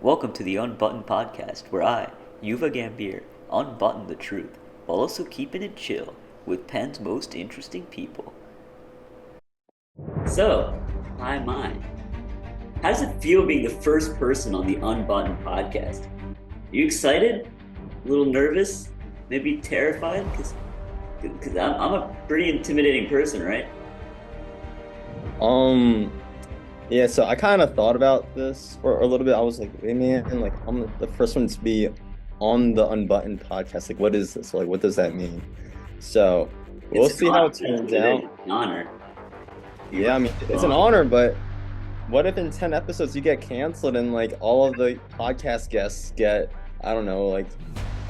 Welcome to the Unbuttoned podcast, where I, Yuva Gambir, unbutton the truth, while also keeping it chill with Penn's most interesting people. So, hi mine. How does it feel being the first person on the Unbuttoned podcast? Are you excited? A little nervous? Maybe terrified? Because I'm a pretty intimidating person, right? Yeah, so I kind of thought about this for a little bit. I was like, hey man, like I'm the first one to be on the Unbuttoned podcast. Like, what is this? Like, what does that mean? So we'll see how it turns out. It's an honor. Yeah, I mean, it's an honor, but what if in 10 episodes you get canceled and like all of the podcast guests get, I don't know, like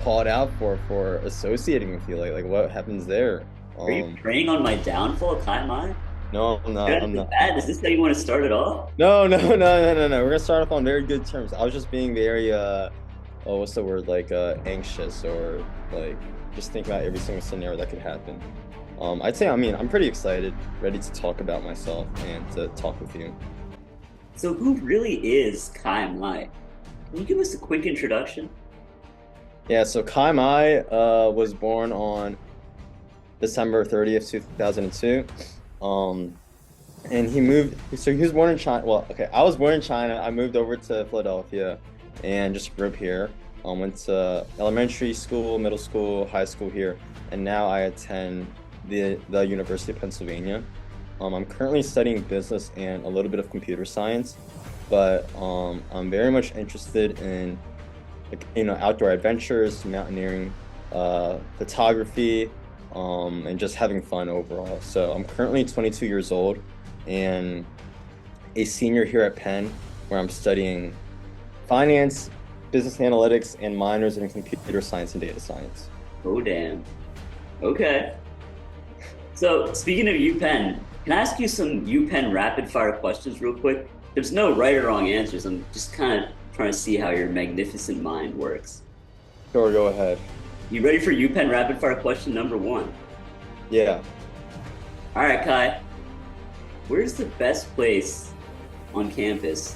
called out for associating with you? Like what happens there? Are you preying on my downfall, Kai Mai? No, I'm not. I'm not. Is this how you want to start it off? No. We're gonna start off on very good terms. I was just being very what's the word? Like anxious or like just thinking about every single scenario that could happen. I'd say I'm pretty excited, ready to talk about myself and to talk with you. So who really is Kai Mai? Can you give us a quick introduction? Yeah, so Kai Mai was born on December 30th, 2002. And he was born in China. Well, okay, I was born in China. I moved over to Philadelphia and just grew up here. Went to elementary school, middle school, high school here, and now I attend the University of Pennsylvania. I'm currently studying business and a little bit of computer science, but I'm very much interested in outdoor adventures, mountaineering, photography, and just having fun overall. So I'm currently 22 years old and a senior here at Penn, where I'm studying finance, business analytics, and minors in computer science and data science. Oh, damn. Okay. So speaking of UPenn, can I ask you some UPenn rapid fire questions real quick? There's no right or wrong answers. I'm just kind of trying to see how your magnificent mind works. Sure, go ahead. You ready for UPenn rapid fire question number 1? Yeah. All right, Kai. Where's the best place on campus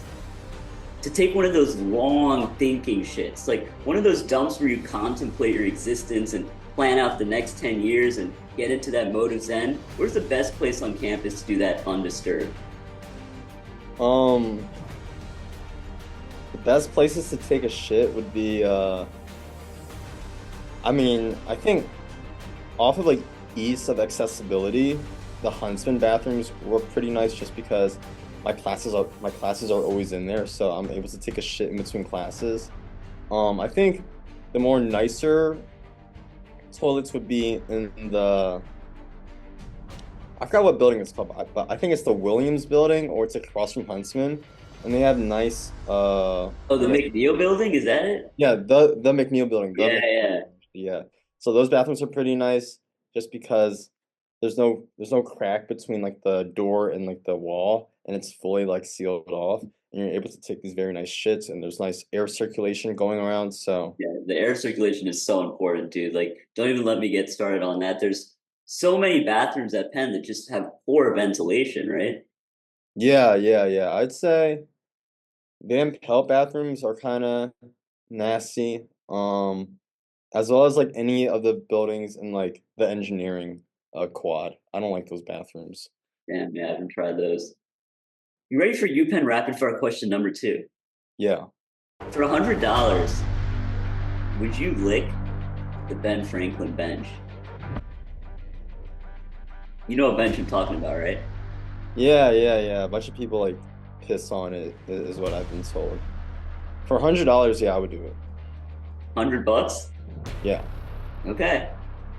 to take one of those long thinking shits? Like one of those dumps where you contemplate your existence and plan out the next 10 years and get into that mode of zen. Where's the best place on campus to do that undisturbed? The best places to take a shit would be I think off of like ease of accessibility, the Huntsman bathrooms were pretty nice just because my classes are always in there, so I'm able to take a shit in between classes. I think the more nicer toilets would be in I forgot what building it's called, but I think it's the Williams building or it's across from Huntsman, and they have nice the McNeil building, is that it? Yeah, the McNeil building. Yeah. So those bathrooms are pretty nice just because there's no crack between like the door and like the wall, and it's fully like sealed off, and you're able to take these very nice shits, and there's nice air circulation going around. So yeah, the air circulation is so important, dude. Like, don't even let me get started on that. There's so many bathrooms at Penn that just have poor ventilation, right? Yeah. I'd say Van Pelt bathrooms are kind of nasty. As well as like any of the buildings in like the engineering quad. I don't like those bathrooms. Damn, yeah, I haven't tried those. You ready for UPenn rapid fire question number 2? Yeah. For $100, would you lick the Ben Franklin bench? You know what bench I'm talking about, right? Yeah. A bunch of people like piss on it is what I've been told. For $100, yeah, I would do it. $100? Yeah. Okay.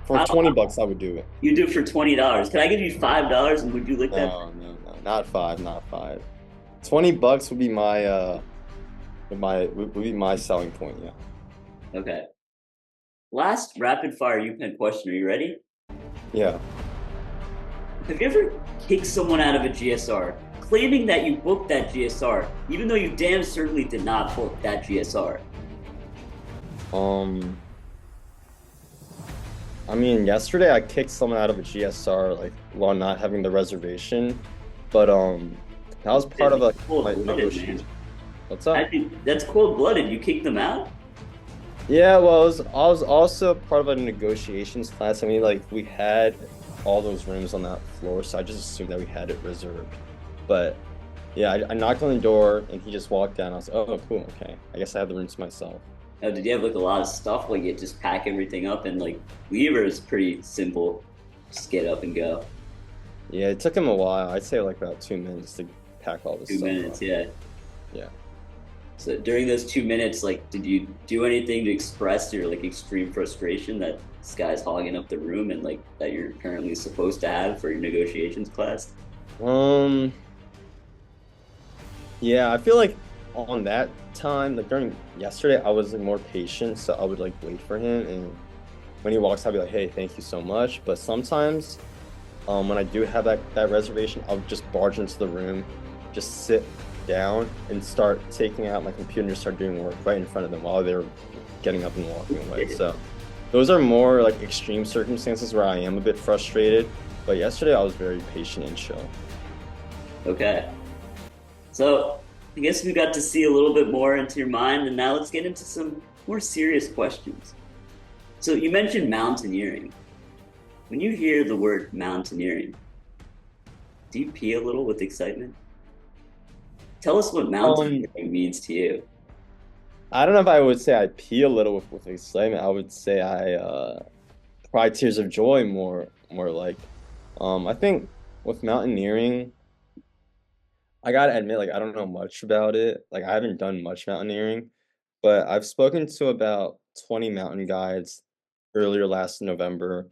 For $20, I would do it. You do it for $20. Can I give you $5 and would you lick that? No, not five. $20 would be my selling point. Yeah. Okay. Last rapid fire UPenn question. Are you ready? Yeah. Have you ever kicked someone out of a GSR, claiming that you booked that GSR, even though you damn certainly did not book that GSR? Yesterday I kicked someone out of a GSR like while not having the reservation, but that was part of like my negotiation. What's up? That's cold-blooded. You kicked them out? Yeah, well, I was also part of a negotiations class. I mean, like we had all those rooms on that floor, so I just assumed that we had it reserved. But yeah, I knocked on the door and he just walked down. I was like, oh, cool, okay. I guess I have the room to myself. Oh, did you have like a lot of stuff? Like you just pack everything up and like leave, or is pretty simple? Just get up and go. Yeah, it took him a while. I'd say like about 2 minutes to pack all this Two stuff minutes, up. yeah. Yeah. So during those 2 minutes, like, did you do anything to express your like extreme frustration that this guy's hogging up the room and like that you're currently supposed to have for your negotiations class? Um, yeah, I feel like on that time, like during yesterday, I was like more patient, so I would like wait for him, and when he walks, I'd be like, "Hey, thank you so much." But sometimes, when I do have that reservation, I'll just barge into the room, just sit down, and start taking out my computer and just start doing work right in front of them while they're getting up and walking away. So those are more like extreme circumstances where I am a bit frustrated. But yesterday, I was very patient and chill. Okay. So I guess we got to see a little bit more into your mind, and now let's get into some more serious questions. So you mentioned mountaineering. When you hear the word mountaineering, do you pee a little with excitement? Tell us what Um, mountaineering means to you. I don't know if I would say I pee a little with excitement. I would say I cry tears of joy more like. I think with mountaineering, I gotta admit, like I don't know much about it. Like I haven't done much mountaineering, but I've spoken to about 20 mountain guides earlier last November,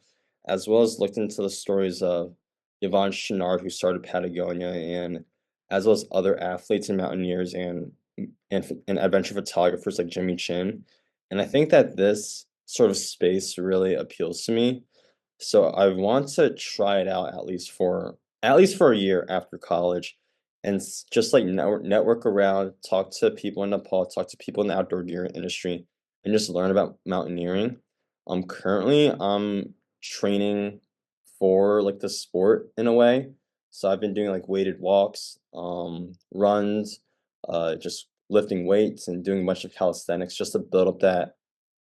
as well as looked into the stories of Yvon Chouinard, who started Patagonia, and as well as other athletes and mountaineers and adventure photographers like Jimmy Chin. And I think that this sort of space really appeals to me. So I want to try it out at least for a year after college and just like network around, talk to people in Nepal, talk to people in the outdoor gear industry, and just learn about mountaineering. Currently I'm training for like the sport in a way. So I've been doing like weighted walks, runs, just lifting weights and doing a bunch of calisthenics just to build up that,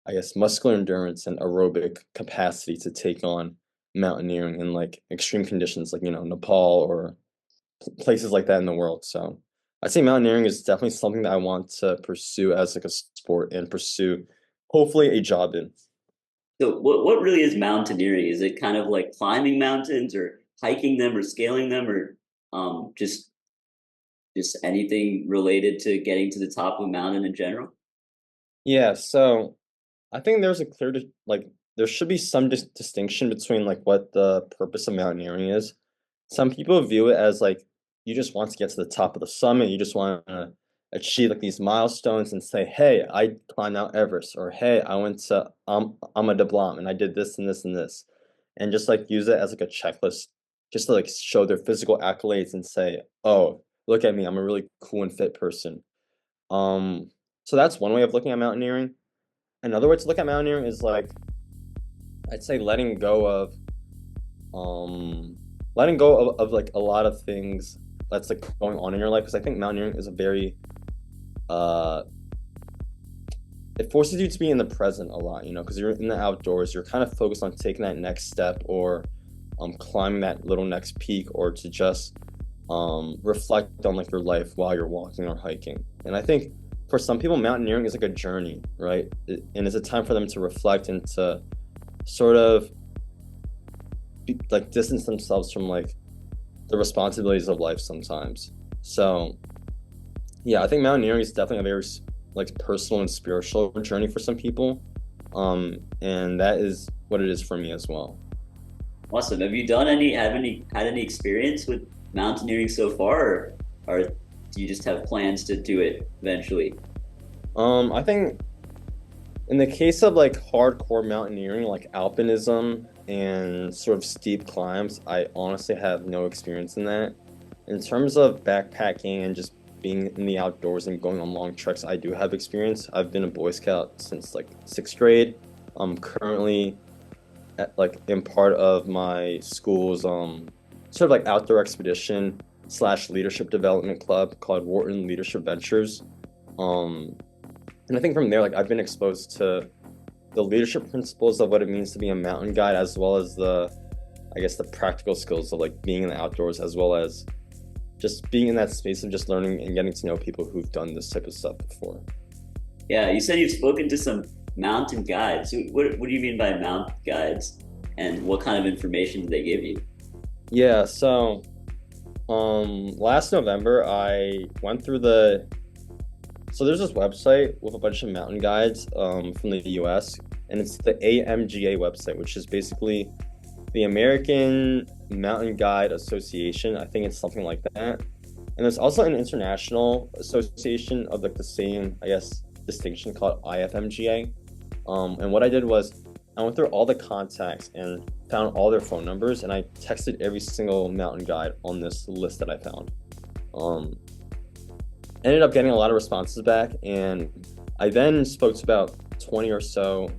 I guess, muscular endurance and aerobic capacity to take on mountaineering in like extreme conditions like, Nepal or places like that in the world. So I'd say mountaineering is definitely something that I want to pursue as like a sport and pursue hopefully a job in. So what really is mountaineering? Is it kind of like climbing mountains or hiking them or scaling them or just anything related to getting to the top of a mountain in general? Yeah, so I think there's a like there should be some distinction between like what the purpose of mountaineering is. Some people view it as like you just want to get to the top of the summit, you just want to achieve like these milestones and say, "Hey, I climbed Mount Everest," or "Hey, I went to Ahmad Blanc and I did this and this and this," and just like use it as like a checklist, just to like show their physical accolades and say, "Oh, look at me, I'm a really cool and fit person." Um, so that's one way of looking at mountaineering. Another way to look at mountaineering is like I'd say um letting go of like a lot of things that's like going on in your life because I think mountaineering is a very uh it forces you to be in the present a lot, because you're in the outdoors, you're kind of focused on taking that next step or climbing that little next peak or to just reflect on like your life while you're walking or hiking. And I think for some people mountaineering is like a journey, right? And it's a time for them to reflect and to sort of like distance themselves from like the responsibilities of life sometimes. So yeah, I think mountaineering is definitely a very like personal and spiritual journey for some people. And that is what it is for me as well. Awesome. Have any had any experience with mountaineering so far, or do you just have plans to do it eventually? I think in the case of like hardcore mountaineering, like alpinism and sort of steep climbs, I honestly have no experience in that. In terms of backpacking and just being in the outdoors and going on long treks, I do have experience. I've been a Boy Scout since like sixth grade. I'm currently like in part of my school's sort of like outdoor expedition slash leadership development club called Wharton Leadership Ventures. Um, and I think from there, like I've been exposed to the leadership principles of what it means to be a mountain guide, as well as I guess, the practical skills of like being in the outdoors, as well as just being in that space of just learning and getting to know people who've done this type of stuff before. Yeah, you said you've spoken to some mountain guides. What do you mean by mountain guides? And what kind of information do they give you? Yeah, so last November I went through so there's this website with a bunch of mountain guides from the US, and it's the AMGA website, which is basically the American Mountain Guide Association. I think it's something like that. And there's also an international association of like the same, I guess, distinction called IFMGA. And what I did was I went through all the contacts and found all their phone numbers, and I texted every single mountain guide on this list that I found. Um, Ended up getting a lot of responses back, and I then spoke to about 20 or so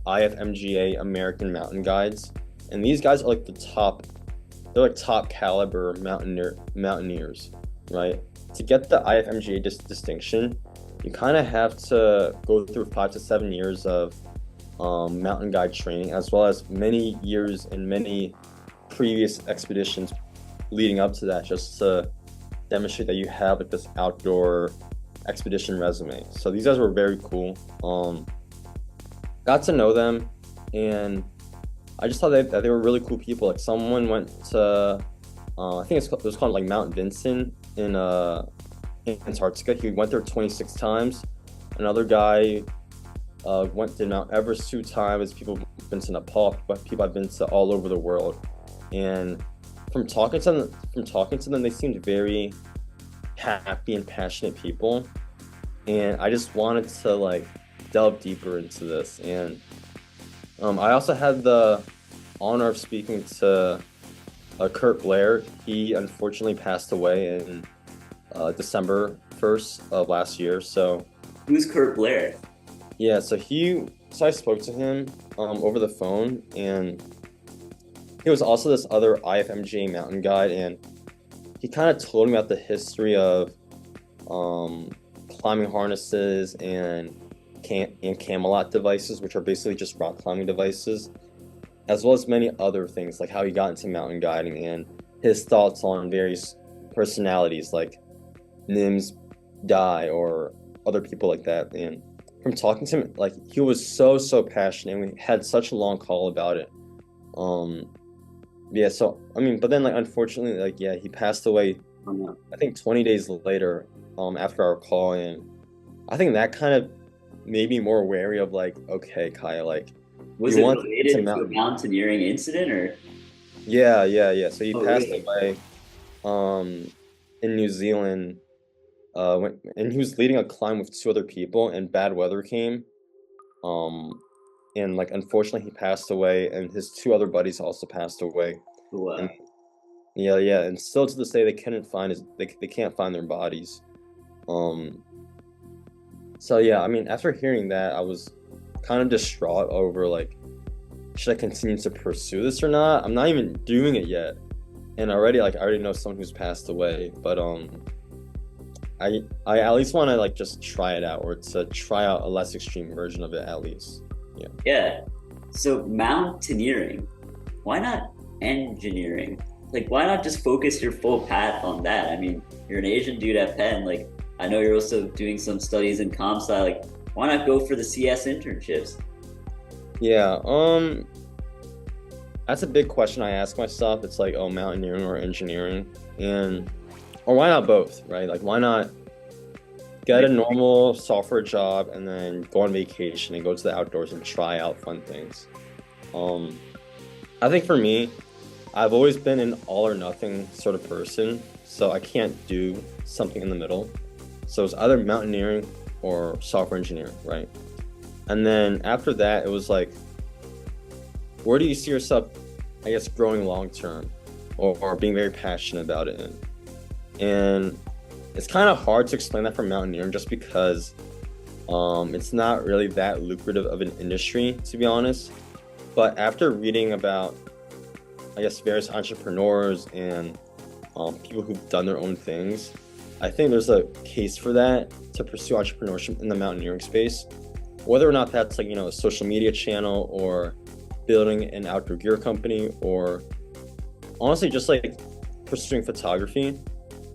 IFMGA American mountain guides, and these guys are like they're like top caliber mountaineers, right? To get the IFMGA distinction, you kind of have to go through 5 to 7 years of mountain guide training, as well as many years and many previous expeditions leading up to that, just to demonstrate that you have like this outdoor expedition resume. So these guys were very cool. Got to know them, and I just thought that they were really cool people. Like someone went to, I think it was called like Mount Vinson in Antarctica. He went there 26 times. Another guy went to Mount Everest 2 times. People have been to Nepal, but people have been to all over the world. And from talking to them, they seemed very happy and passionate people. And I just wanted to like delve deeper into this. And I also had the honor of speaking to Kurt Blair. He unfortunately passed away in December 1st of last year. So Who's Kurt Blair? yeah, so I spoke to him over the phone, and he was also this other IFMGA mountain guide, and he kind of told me about the history of climbing harnesses and Camelot devices, which are basically just rock climbing devices, as well as many other things, like how he got into mountain guiding and his thoughts on various personalities like Nims Dai or other people like that. And from talking to him, like he was so passionate, and we had such a long call about it. Yeah, so I mean, but then like unfortunately, like yeah, he passed away. I think 20 days later, after our call, and I think that kind of made me more wary of like, okay, Kai, like, Was you it want related to a mountaineering incident or? Yeah. So he passed Really? away, in New Zealand, and he was leading a climb with 2 other people, and bad weather came, um, and like unfortunately he passed away, and his 2 other buddies also passed away. And Wow. yeah, and still to this day they can't find their bodies. Um, so yeah, I mean, after hearing that, I was kind of distraught over like, should I continue to pursue this or not? I'm not even doing it yet, and I already know someone who's passed away, but I at least want to like just try it out, or to try out a less extreme version of it at least. Yeah. Yeah. So mountaineering, why not engineering? Like, why not just focus your full path on that? I mean, you're an Asian dude at Penn. Like, I know you're also doing some studies in comp sci. Like, why not go for the CS internships? Yeah, that's a big question I ask myself. It's like, oh, mountaineering or engineering, or why not both, right? Like, why not get a normal software job and then go on vacation and go to the outdoors and try out fun things? I think for me, I've always been an all or nothing sort of person, so I can't do something in the middle. So it's either mountaineering or software engineering, right? And then after that, it was like, where do you see yourself, I guess, growing long term, or being very passionate about it in? And it's kind of hard to explain that for mountaineering, just because it's not really that lucrative of an industry, to be honest. But after reading about, I guess, various entrepreneurs and people who've done their own things, I think there's a case for that to pursue entrepreneurship in the mountaineering space, whether or not that's like, a social media channel or building an outdoor gear company or honestly just like pursuing photography.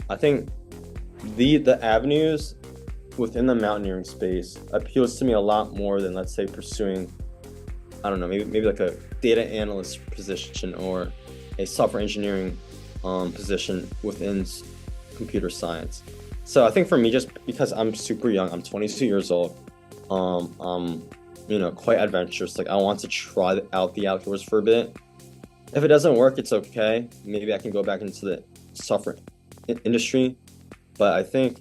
I think the avenues within the mountaineering space appeals to me a lot more than, let's say, pursuing, I don't know, maybe like a data analyst position or a software engineering position within computer science. So I think for me, just because I'm super young, I'm 22 years old, I'm quite adventurous. Like I want to try out the outdoors for a bit. If it doesn't work, it's okay. Maybe I can go back into the software industry. But I think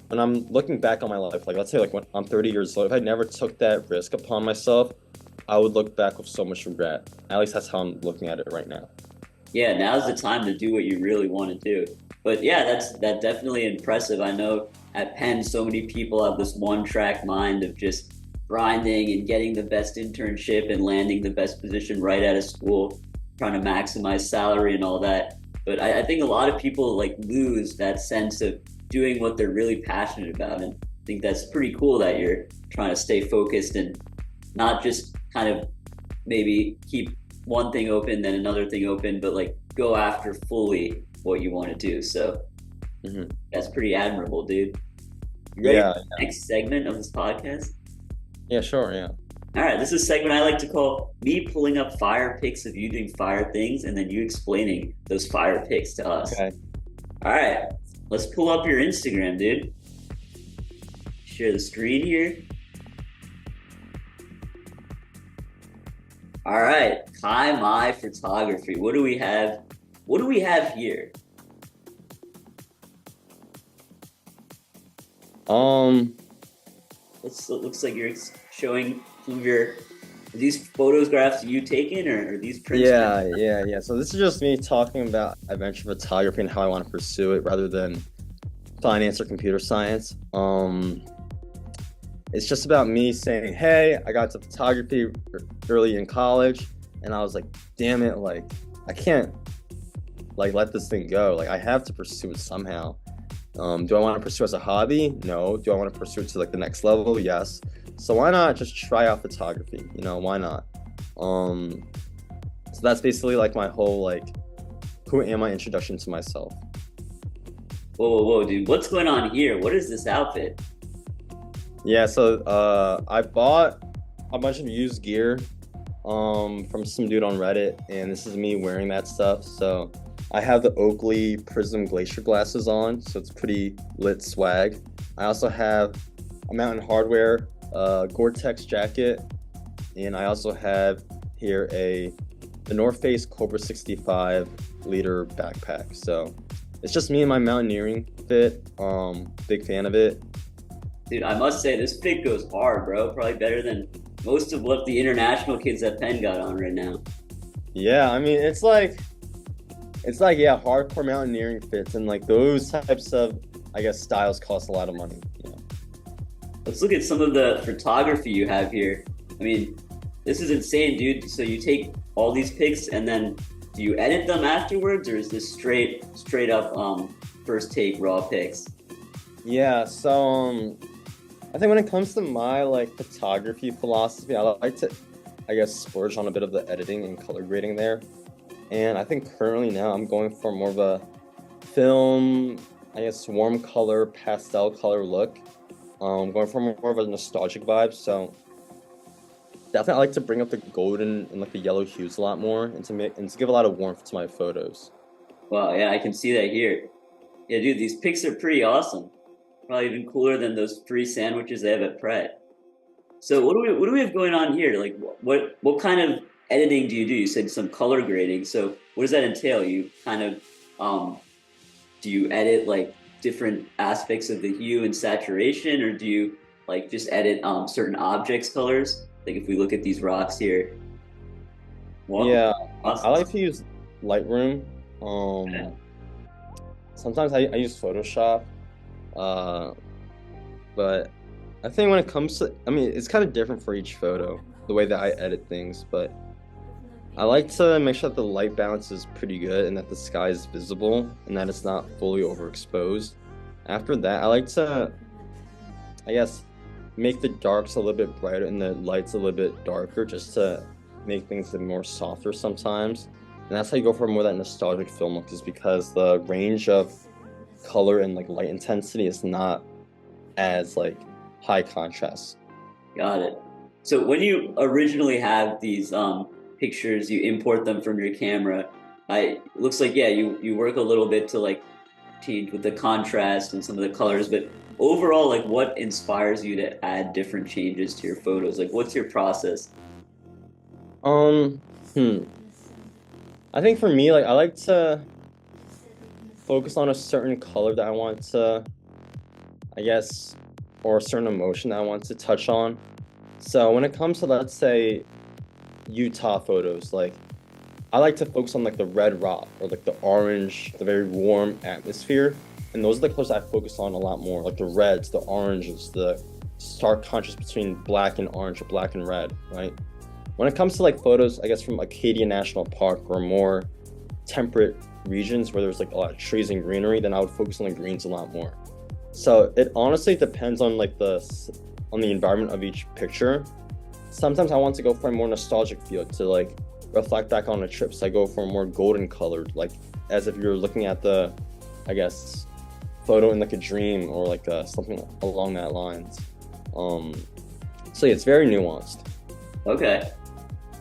when I'm looking back on my life, like let's say like when I'm 30 years old, if I never took that risk upon myself, I would look back with so much regret. At least that's how I'm looking at it right now. Yeah, now's the time to do what you really want to do. But yeah, that's definitely impressive. I know at Penn, so many people have this one-track mind of just grinding and getting the best internship and landing the best position right out of school, trying to maximize salary and all that. But I think a lot of people like lose that sense of doing what they're really passionate about. And I think that's pretty cool that you're trying to stay focused and not just kind of maybe keep one thing open, then another thing open, but like go after fully what you want to do. So that's pretty admirable, dude. You ready for the next segment of this podcast? Yeah, sure, yeah. All right, this is a segment I like to call me pulling up fire pics of you doing fire things and then you explaining those fire pics to us. Okay. All right, let's pull up your Instagram, dude. Share the screen here. All right, Kai Mai Photography. What do we have? What do we have here? Looks like you're showing some of your. Are these photographs you taken or are these prints? Yeah. So this is just me talking about adventure photography and how I want to pursue it rather than finance or computer science. It's just about me saying, hey, I got to photography early in college and I was like, damn it, like I can't like let this thing go. Like I have to pursue it somehow. Do I want to pursue it as a hobby? No. Do I want to pursue it to like the next level? Yes. So why not just try out photography? Why not? So that's basically like my whole like who am I introduction to myself. Whoa, dude. What's going on here? What is this outfit? Yeah, so I bought a bunch of used gear from some dude on Reddit, and this is me wearing that stuff. So I have the Oakley Prism Glacier glasses on, so it's pretty lit swag. I also have a Mountain Hardwear Gore-Tex jacket, and I also have here the North Face Cobra 65 liter backpack. So it's just me and my mountaineering fit. Big fan of it. Dude, I must say this fit goes hard, bro. Probably better than most of what the international kids at Penn got on right now. Yeah, I mean it's like hardcore mountaineering fits, and like those types of styles cost a lot of money. Let's look at some of the photography you have here. I mean, this is insane, dude. So you take all these pics and then do you edit them afterwards, or is this straight up first take raw pics? Yeah, so I think when it comes to my like photography philosophy, I like to splurge on a bit of the editing and color grading there. And I think currently now I'm going for more of a film, warm color, pastel color look. Going for more of a nostalgic vibe. So definitely I like to bring up the golden and like the yellow hues a lot more and to give a lot of warmth to my photos. Wow, yeah, I can see that here. Yeah, dude, these pics are pretty awesome. Probably even cooler than those free sandwiches they have at Pret. So what do we have going on here? Like what kind of editing do you do? You said some color grading. So what does that entail? You kind of do you edit like different aspects of the hue and saturation, or do you like just edit certain objects' colors? Like if we look at these rocks here. Wow. Yeah, awesome. I like to use Lightroom. Sometimes I use Photoshop. But I think when it comes to, it's kind of different for each photo, the way that I edit things, but I like to make sure that the light balance is pretty good and that the sky is visible and that it's not fully overexposed. After that, I like to, I guess, make the darks a little bit brighter and the lights a little bit darker just to make things a bit more softer sometimes. And that's how you go for more of that nostalgic film look, is because the range of color and like light intensity is not as like high contrast. Got it. So when you originally have these pictures, you import them from your camera. I looks like yeah, you work a little bit to like change with the contrast and some of the colors, but overall, like what inspires you to add different changes to your photos? Like what's your process? Um, hmm. I think for me, like I like to focus on a certain color that I want to, I guess, or a certain emotion that I want to touch on. So when it comes to, let's say, Utah photos, like I like to focus on like the red rock or like the orange, the very warm atmosphere. And those are the colors I focus on a lot more, like the reds, the oranges, the stark contrast between black and orange or black and red, right? When it comes to like photos, I guess from Acadia National Park or more temperate regions where there's like a lot of trees and greenery, then I would focus on the greens a lot more. So it honestly depends on like on the environment of each picture. Sometimes I want to go for a more nostalgic feel to like reflect back on the trips. I go for a more golden colored, like as if you're looking at the, I guess, photo in like a dream or like something along that lines. So yeah, it's very nuanced. Okay.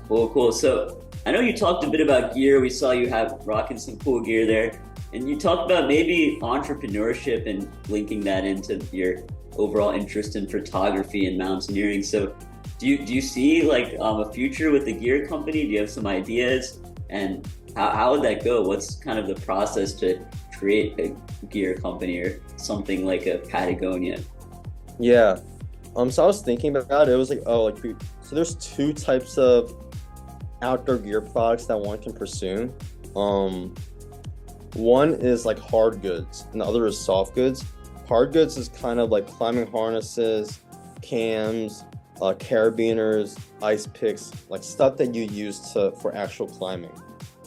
Cool. So I know you talked a bit about gear. We saw you have rocking some cool gear there. And you talked about maybe entrepreneurship and linking that into your overall interest in photography and mountaineering. So do you see like a future with the gear company? Do you have some ideas? And how would that go? What's kind of the process to create a gear company or something like a Patagonia? Yeah. So I was thinking about it. It was like, so there's two types of outdoor gear products that one can pursue. One is like hard goods, and the other is soft goods. Hard goods is kind of like climbing harnesses, cams, carabiners, ice picks, like stuff that you use for actual climbing,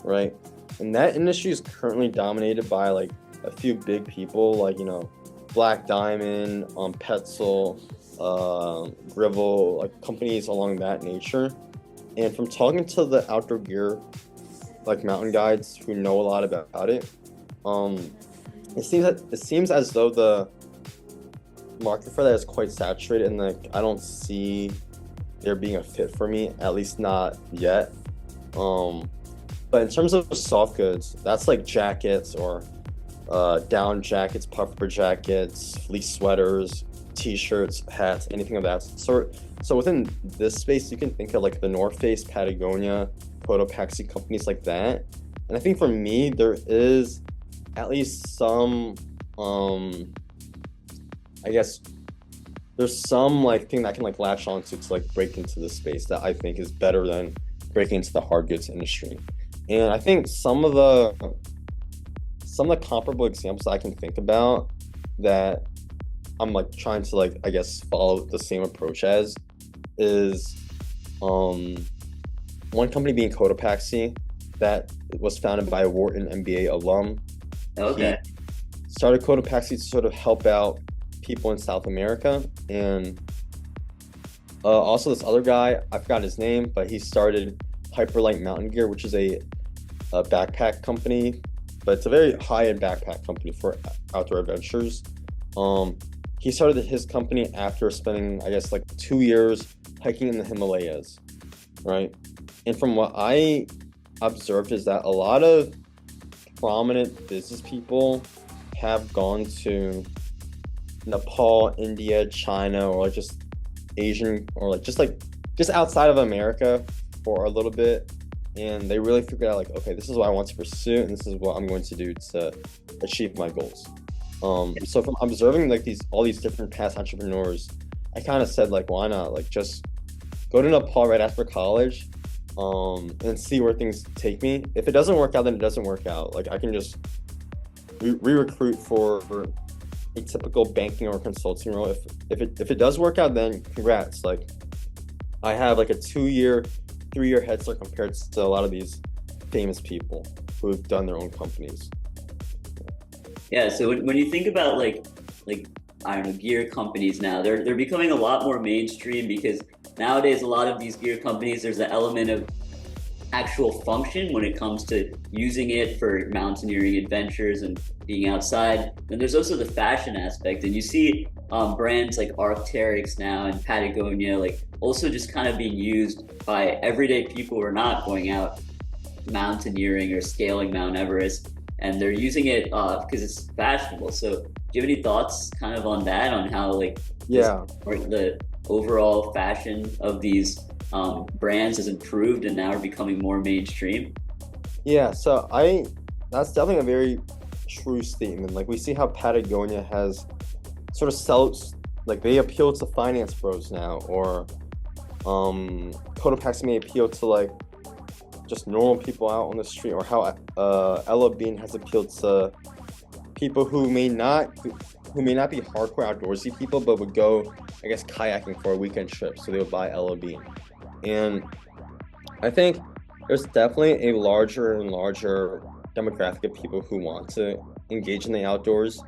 right? And that industry is currently dominated by like a few big people, like Black Diamond, Petzl, Grivel, like companies along that nature. And from talking to the outdoor gear, like mountain guides who know a lot about it, it seems as though the market for that is quite saturated, and like I don't see there being a fit for me, at least not yet. But in terms of soft goods, that's like jackets or down jackets, puffer jackets, fleece sweaters, t-shirts, hats, anything of that sort. So within this space, you can think of like the North Face, Patagonia, Cotopaxi, companies like that. And I think for me, there is at least some, I guess there's some like thing that I can like latch onto to like break into the space that I think is better than breaking into the hard goods industry. And I think some of the comparable examples I can think about that I'm like trying to like I guess follow the same approach as is one company being Cotopaxi that was founded by a Wharton MBA alum. Okay. He started Cotopaxi to sort of help out people in South America, and also this other guy, I forgot his name, but he started Hyperlight Mountain Gear, which is a backpack company, but it's a very high-end backpack company for outdoor adventures. He started his company after spending, I guess, like 2 years hiking in the Himalayas, right? And from what I observed is that a lot of prominent business people have gone to Nepal, India, China, or like just Asian, or like just outside of America for a little bit, and they really figured out like, okay, this is what I want to pursue, and this is what I'm going to do to achieve my goals. So from observing like all these different past entrepreneurs, I kind of said like, why not like just go to Nepal right after college, and see where things take me. If it doesn't work out, then it doesn't work out. Like I can just re-recruit for a typical banking or consulting role. If it does work out, then congrats. Like I have like a 2-year, 3-year head start compared to a lot of these famous people who've done their own companies. Yeah, so when you think about like like I don't know, gear companies now. They're becoming a lot more mainstream because nowadays a lot of these gear companies, there's an element of actual function when it comes to using it for mountaineering adventures and being outside. And there's also the fashion aspect, and you see brands like Arc'teryx now and Patagonia, like also just kind of being used by everyday people who are not going out mountaineering or scaling Mount Everest, and they're using it because it's fashionable. So, do you have any thoughts, kind of, on that, on how like this, Yeah. or the overall fashion of these brands has improved and now are becoming more mainstream? Yeah, so I that's definitely a very true statement. Like we see how Patagonia has sort of sells like they appeal to finance bros now, or Cotopaxi may appeal to like just normal people out on the street, or how Ella Bean has appealed to people who may not be hardcore outdoorsy people, but would go, I guess, kayaking for a weekend trip. So they would buy Ella Bean. And I think there's definitely a larger and larger demographic of people who want to engage in the outdoors.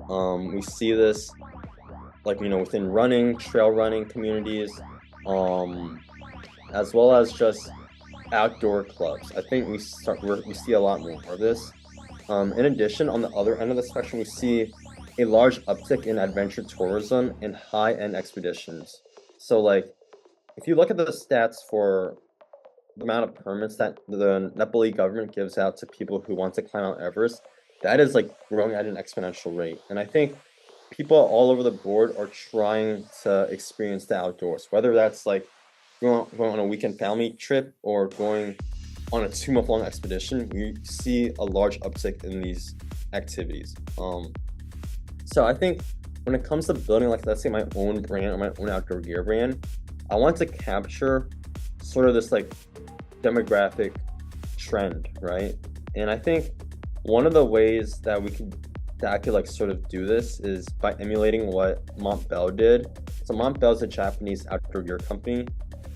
We see this, like, within running, trail running communities, um, as well as just outdoor clubs. I think we see a lot more of this. In addition, on the other end of the spectrum, we see a large uptick in adventure tourism and high-end expeditions. So, like, if you look at the stats for the amount of permits that the Nepali government gives out to people who want to climb Mount Everest, that is like growing at an exponential rate. And I think people all over the board are trying to experience the outdoors, whether that's like going on a weekend family trip or going on a 2 month long expedition. We see a large uptick in these activities. So I think when it comes to building, like, let's say my own brand or my own outdoor gear brand, I want to capture sort of this like demographic trend, right? And I think one of the ways that I could like sort of do this is by emulating what Montbell did. So Montbell is a Japanese outdoor gear company.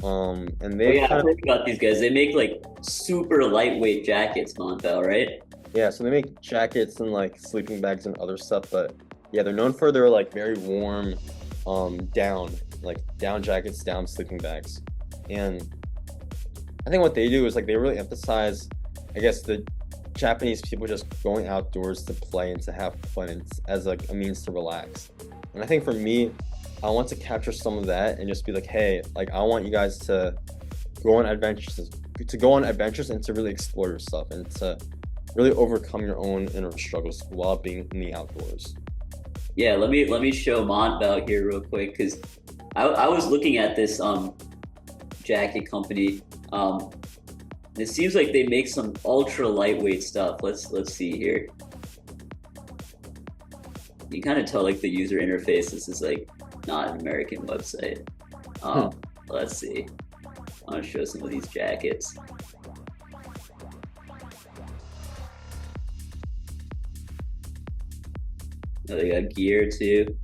And Oh they yeah, I've kind of heard about these guys. They make like super lightweight jackets, Montbell, right? yeah, so they make jackets and like sleeping bags and other stuff, but yeah, they're known for their like very warm down jackets, down sleeping bags. And I think what they do is like they really emphasize, I guess, the Japanese people just going outdoors to play and to have fun and as like a means to relax. And I think for me, I want to capture some of that and just be like, hey, like I want you guys to go on adventures and to really explore yourself and to really overcome your own inner struggles while being in the outdoors. Yeah, let me show Montbell here real quick because I was looking at this jacket company. It seems like they make some ultra lightweight stuff. Let's see here. You kind of tell like the user interface. This is like not an American website. Let's see. I want to show some of these jackets. Oh, they got gear too.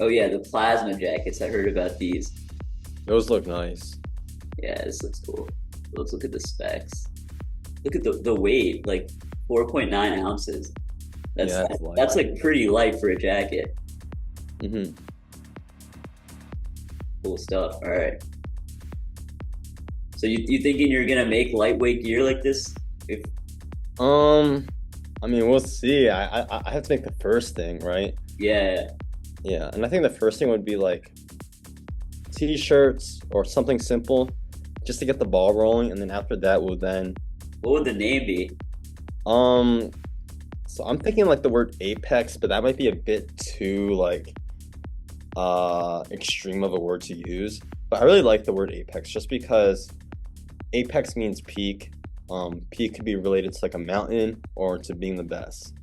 Oh yeah, the plasma jackets. I heard about these. Those look nice. Yeah, this looks cool. Let's look at the specs. Look at the weight, like 4.9 ounces. That's Yeah, it's light. that's like pretty light for a jacket. Mm-hmm. Cool stuff. All right. So you thinking you're gonna make lightweight gear like this? If I mean, we'll see. I have to make the first thing, right? yeah, Yeah, and I think the first thing would be like t-shirts or something simple just to get the ball rolling, and then after that we'll then what would the name be? um so I'm thinking like the word apex, but that might be a bit too like extreme of a word to use. But I really like the word apex just because apex means peak. Peak could be related to like a mountain or to being the best.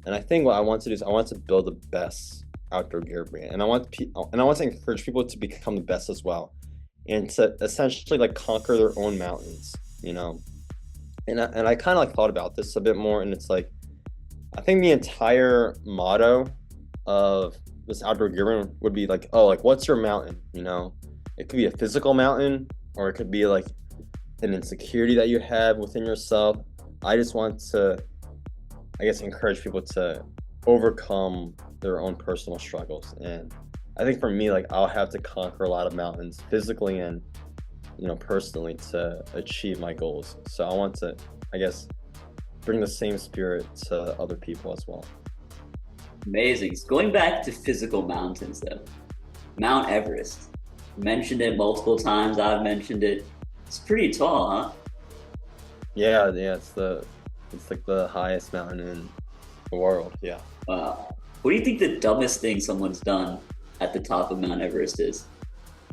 And I think what I want to do is I want to build the best outdoor gear brand, and I want to encourage people to become the best as well, and to essentially like conquer their own mountains, you know. And I kind of like thought about this a bit more, and it's like I think the entire motto of this outdoor gear brand would be like, oh, like what's your mountain, you know? It could be a physical mountain, or it could be like an insecurity that you have within yourself. I just want to, I guess, encourage people to overcome their own personal struggles. And I think for me, like I'll have to conquer a lot of mountains physically and personally to achieve my goals. So I want to, I guess, bring the same spirit to other people as well. Amazing. Going back to physical mountains, though, Mount Everest. Mentioned it multiple times. I've mentioned it. It's pretty tall, huh? Yeah, it's like the highest mountain in the world. Yeah. Wow. What do you think the dumbest thing someone's done at the top of Mount Everest is?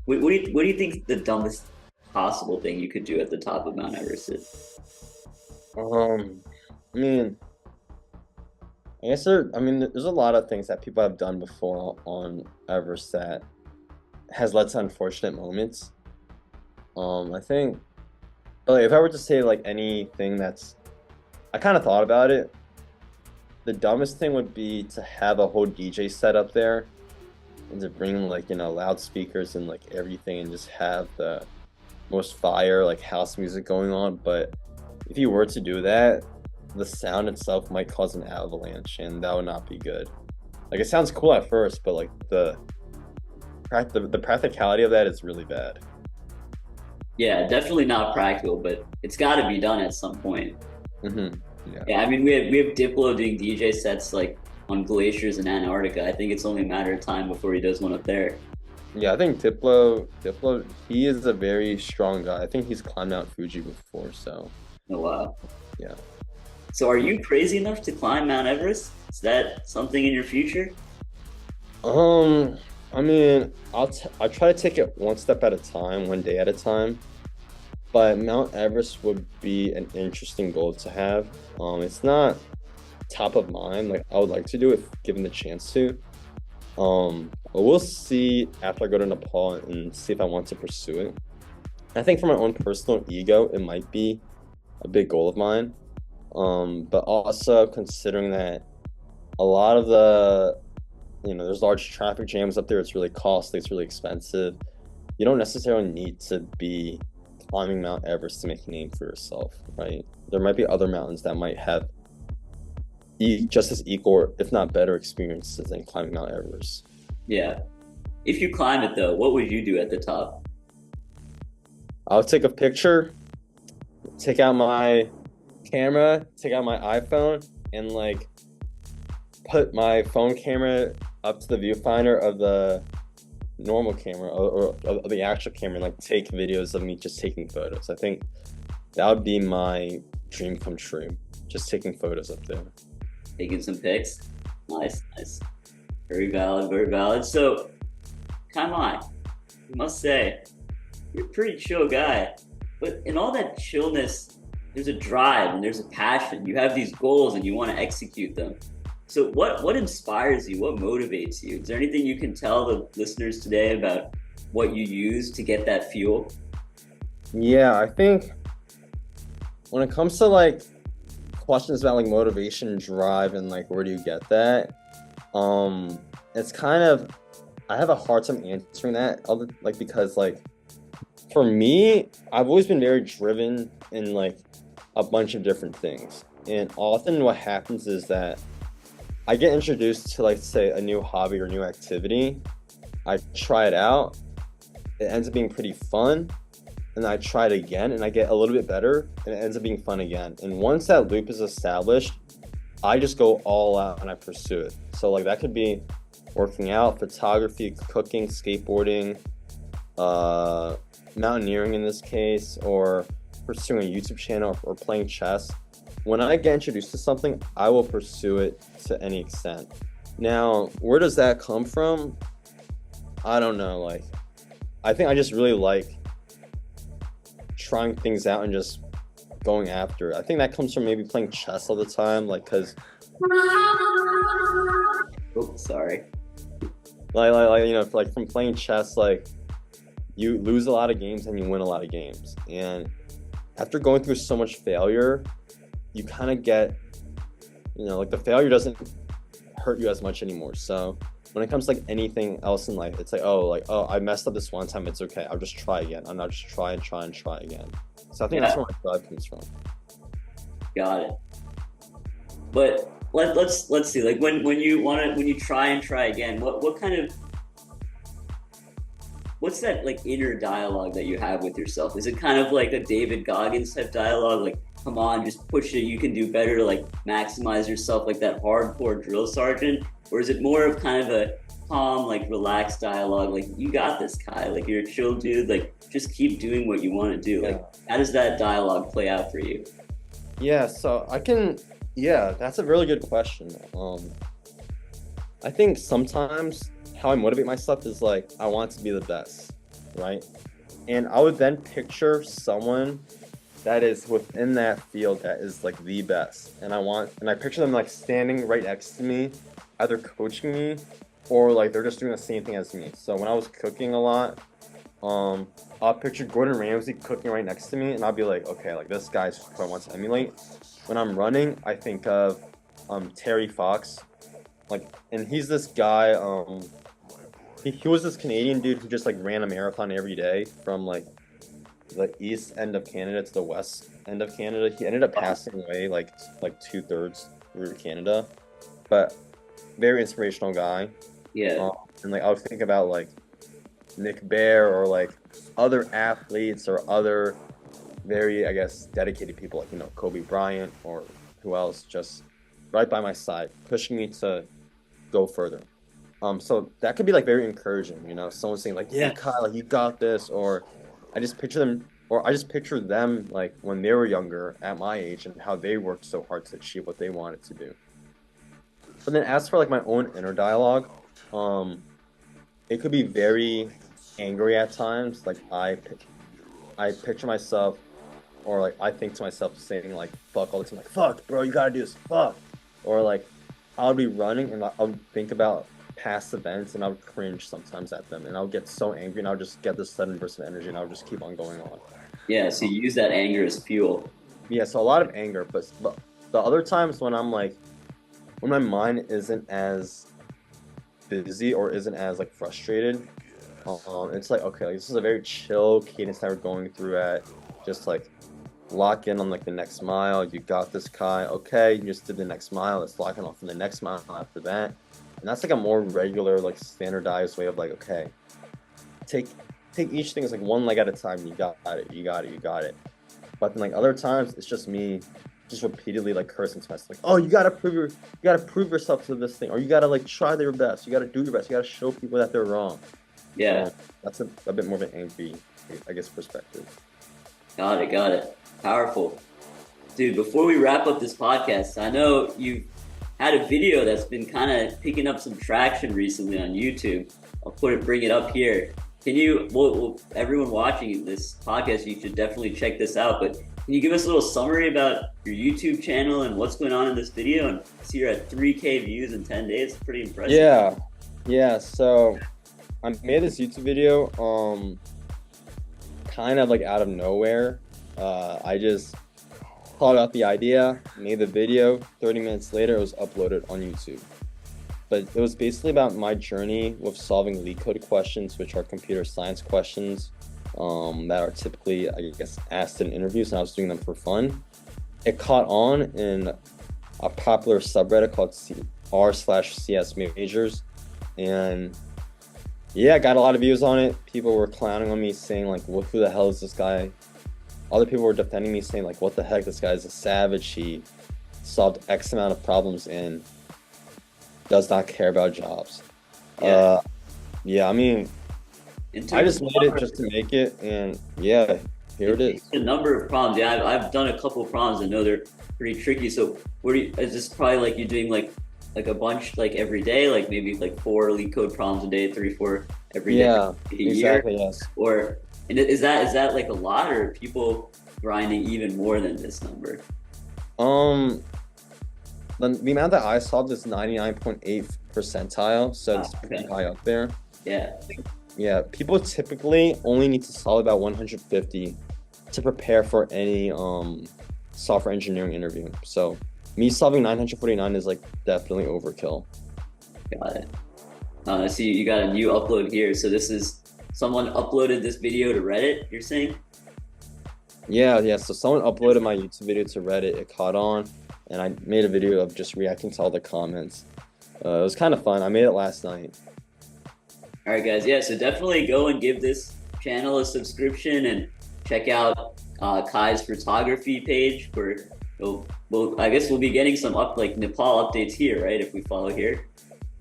What do you think the dumbest possible thing you could do at the top of Mount Everest is? I mean, there's a lot of things that people have done before on Everest that has led to unfortunate moments. I think, but like, if I were to say like anything I kind of thought about it. The dumbest thing would be to have a whole DJ set up there and to bring like loudspeakers and like everything and just have the most fire like house music going on. But if you were to do that, the sound itself might cause an avalanche, and that would not be good. Like it sounds cool at first, but like the practicality of that is really bad. Yeah, definitely not practical, but it's got to be done at some point. Yeah. Yeah, I mean, we have Diplo doing DJ sets like on glaciers in Antarctica. I think it's only a matter of time before he does one up there. Yeah, I think Diplo, he is a very strong guy. I think he's climbed Mount Fuji before, so Oh wow. yeah. So are you crazy enough to climb Mount Everest? Is that something in your future? I mean, I try to take it one step at a time, one day at a time. But Mount Everest would be an interesting goal to have. It's not top of mind. Like I would like to do it if given the chance to. But we'll see after I go to Nepal and see if I want to pursue it. I think for my own personal ego, it might be a big goal of mine. But also considering that a lot of there's large traffic jams up there. It's really costly. It's really expensive. You don't necessarily need to be climbing Mount Everest to make a name for yourself, right? There might be other mountains that might have just as equal, if not better, experiences than climbing Mount Everest. Yeah. If you climb it though, what would you do at the top? I'll take a picture, take out my camera, take out my iPhone, and like put my phone camera up to the viewfinder of the normal camera or of the actual camera and like take videos of me just taking photos. I think that would be my dream come true. Just taking photos up there. Taking some pics. Nice. Very valid, very valid. So, come on. I must say, you're a pretty chill guy. But in all that chillness, there's a drive and there's a passion. You have these goals and you want to execute them. So what inspires you? What motivates you? Is there anything you can tell the listeners today about what you use to get that fuel? Yeah, I think when it comes to like questions about like motivation, drive, and like where do you get that, it's kind of, I have a hard time answering that, because like for me, I've always been very driven in like a bunch of different things, and often what happens is that I get introduced to like say a new hobby or new activity. I try it out, it ends up being pretty fun, and I try it again and I get a little bit better and it ends up being fun again. And once that loop is established, I just go all out and I pursue it. So like that could be working out, photography, cooking, skateboarding, mountaineering in this case, or pursuing a YouTube channel or playing chess. When I get introduced to something, I will pursue it to any extent. Now, where does that come from? I don't know. Like, I think I just really like trying things out and just going after it. I think that comes from maybe playing chess all the time, like, cause. Oh, sorry. Like from playing chess, like you lose a lot of games and you win a lot of games, and after going through so much failure, you kind of get, like the failure doesn't hurt you as much anymore. So when it comes to like anything else in life, it's like, oh, I messed up this one time, it's okay. I'll just try again. I'm not just try again. So I think that's where my drive comes from. Got it. But let's see. Like when you try and try again, what kind of what's that like inner dialogue that you have with yourself? Is it kind of like a David Goggins type dialogue, like come on, just push it, you can do better, like maximize yourself, like that hardcore drill sergeant? Or is it more of kind of a calm, like relaxed dialogue, like you got this, Kai, like you're a chill dude, like just keep doing what you want to do? Like how does that dialogue play out for you? Yeah, that's a really good question. I think sometimes how I motivate myself is like I want to be the best, right? And I would then picture someone that is within that field that is like the best, and I picture them like standing right next to me, either coaching me or like they're just doing the same thing as me. So when I was cooking a lot, I'll picture Gordon Ramsay cooking right next to me, and I'll be like, okay, like this guy's who I want to emulate. When I'm running, I think of Terry Fox, like, and he's this guy. He was this Canadian dude who just like ran a marathon every day from like the east end of Canada to the west end of Canada. He ended up passing away like 2/3 through Canada, but very inspirational guy. Yeah. And like I would think about like Nick Bear or like other athletes or other very, I guess, dedicated people like, you know, Kobe Bryant or who else, just right by my side, pushing me to go further. So that could be like very encouraging, you know, someone saying like, yeah, Kyle, like, you got this. Or I just picture them like when they were younger at my age and how they worked so hard to achieve what they wanted to do. But then as for like my own inner dialogue, it could be very angry at times. Like I picture myself, or like I think to myself saying like fuck all the time, like fuck bro, you gotta do this, fuck. Or like I'll be running and I'll think about past events and I would cringe sometimes at them, and I'll get so angry and I'll just get this sudden burst of energy and I'll just keep on going on. Yeah, so you use that anger as fuel. Yeah, so a lot of anger, but the other times when I'm like, when my mind isn't as busy or isn't as like frustrated, it's like, okay, like, this is a very chill cadence that we're going through at. Just like lock in on like the next mile. You got this, Kai. Okay, you just did the next mile. Let's lock in on for the next mile after that. And that's like a more regular, like standardized way of like, okay, take each thing as like one leg at a time. You got it. But then like other times it's just me just repeatedly like cursing to myself, like, oh, you gotta prove yourself to this thing, or you gotta like try your best, you gotta do your best, you gotta show people that they're wrong. Yeah. That's a bit more of an angry, I guess, perspective. Got it. Powerful. Dude, before we wrap up this podcast, I know you've had a video that's been kind of picking up some traction recently on YouTube. I'll bring it up here. Can you, well, everyone watching this podcast, you should definitely check this out, but can you give us a little summary about your YouTube channel and what's going on in this video? And see, you're at 3K views in 10 days. It's pretty impressive. Yeah. So I made this YouTube video, kind of like out of nowhere. I just thought out the idea, made the video. 30 minutes later, it was uploaded on YouTube. But it was basically about my journey with solving leak code questions, which are computer science questions that are typically, I guess, asked in interviews, and I was doing them for fun. It caught on in a popular subreddit called r/CS majors, and yeah, I got a lot of views on it. People were clowning on me, saying like, "What? Who the hell is this guy?" Other people were defending me, saying like, "What the heck? This guy is a savage. He solved X amount of problems and does not care about jobs." I mean, I just made it just to make it, and yeah, here it is. A number of problems. Yeah, I've done a couple of problems. I know they're pretty tricky. So, is this probably like you're doing like a bunch like every day, like maybe like 4 leak code problems a day, 3-4 every day? Yeah, exactly. Yes. Or and is that like a lot, or are people grinding even more than this number? The amount that I solved is 99.8th percentile, so it's pretty high up there. Yeah, people typically only need to solve about 150 to prepare for any software engineering interview. So me solving 949 is like definitely overkill. Got it. I see you got a new upload here. So this is someone uploaded this video to Reddit, you're saying? Yeah. So someone uploaded my YouTube video to Reddit. It caught on, and I made a video of just reacting to all the comments. It was kind of fun. I made it last night. All right, guys. Yeah, so definitely go and give this channel a subscription and check out Kai's photography page for. Well, I guess we'll be getting some like Nepal updates here, right? If we follow here.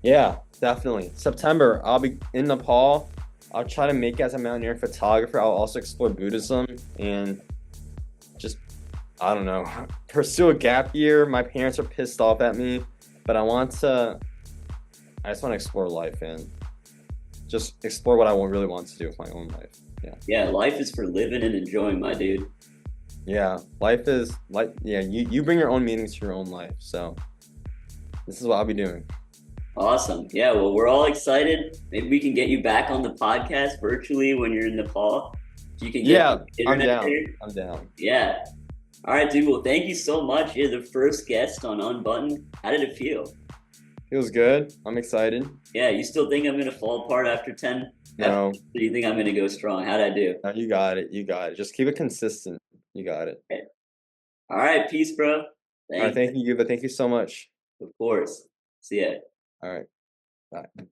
Yeah, definitely. September, I'll be in Nepal. I'll try to make it as a mountaineering photographer. I'll also explore Buddhism and just, I don't know, pursue a gap year. My parents are pissed off at me, but I just want to explore life and just explore what I really want to do with my own life. Yeah. Yeah, life is for living and enjoying, my dude. Yeah, life is like, yeah, you bring your own meaning to your own life. So this is what I'll be doing. Awesome. Yeah, well, we're all excited. Maybe we can get you back on the podcast virtually when you're in Nepal. You can get Yeah, the I'm internet down. there. I'm down. Yeah. All right, dude. Well, thank you so much. You're the first guest on Unbuttoned. How did it feel? Feels good. I'm excited. Yeah, you still think I'm gonna fall apart after 10? No, Do you think I'm gonna go strong? How'd I do? no, you got it. You got it. Just keep it consistent. You got it. Okay. All right, peace, bro. All right, Thank thank you, Yuba. Thank you so much. you. Of course. See ya. All right, bye.